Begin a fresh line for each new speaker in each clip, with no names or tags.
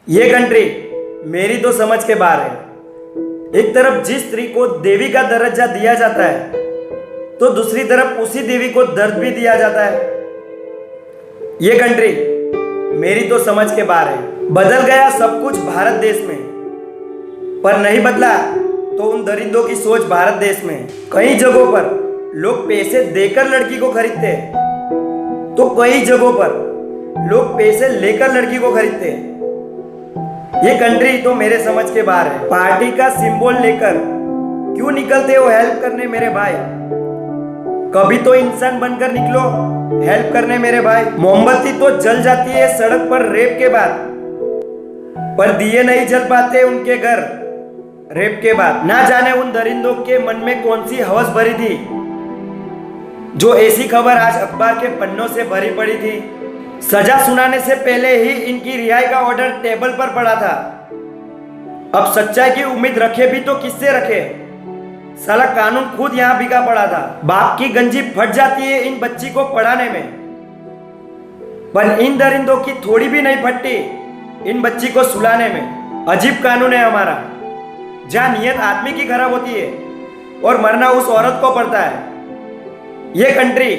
ये कंट्री मेरी तो समझ के बाहर है। एक तरफ जिस स्त्री को देवी का दर्जा दिया जाता है तो दूसरी तरफ उसी देवी को दर्द भी दिया जाता है। ये कंट्री मेरी तो समझ के बाहर है। बदल गया सब कुछ भारत देश में, पर नहीं बदला तो उन दरिंदों की सोच भारत देश में। कई जगहों पर लोग पैसे देकर लड़की को खरीदते हैं तो कई जगहों पर लोग पैसे लेकर लड़की को खरीदते हैं। ये कंट्री तो मेरे समझ के बाहर है। पार्टी का सिंबल लेकर क्यों निकलते हो हेल्प करने मेरे भाई? कभी तो इंसान बनकर निकलो हेल्प करने मेरे भाई। मोमबत्ती तो जल जाती है सड़क पर रेप के बाद, पर दिए नहीं जल पाते उनके घर रेप के बाद। ना जाने उन दरिंदों के मन में कौन सी हवस भरी थी जो ऐसी खबर आज अखबार के पन्नों से भरी पड़ी थी। सजा सुनाने से पहले ही इनकी रिहाई का ऑर्डर टेबल पर पड़ा था। अब सच्चाई की उम्मीद रखे भी तो किससे रखे? साला कानून खुद यहां बिका पड़ा था। बाप की गंजी फट जाती है इन बच्ची को पढ़ाने में, पर इन दरिंदों की थोड़ी भी नहीं फटती इन बच्ची को सुलाने में। अजीब कानून है हमारा, जहां नियत आदमी की खराब होती है और मरना उस औरत को पड़ता है। ये कंट्री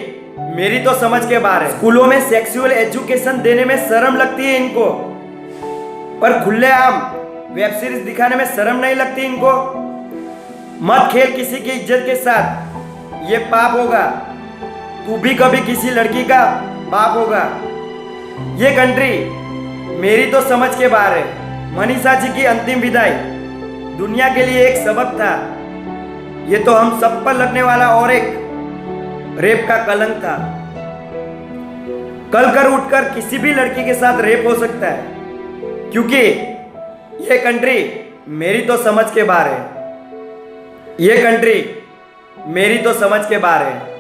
मेरी तो समझ के बाहर है। स्कूलों में सेक्सुअल एजुकेशन देने में शर्म लगती है इनको, पर खुलेआम वेब सीरीज दिखाने में शर्म नहीं लगती इनको। मत खेल किसी की इज्जत के साथ, ये पाप होगा। तू भी कभी किसी लड़की का बाप होगा। ये कंट्री मेरी तो समझ के बाहर है। मनीषा जी की अंतिम विदाई दुनिया के लिए एक सबक था। ये तो हम सब पर लगने वाला और एक रेप का कलंक था। कल कर उठकर किसी भी लड़की के साथ रेप हो सकता है, क्योंकि ये कंट्री मेरी तो समझ के बाहर है। ये कंट्री मेरी तो समझ के बाहर है।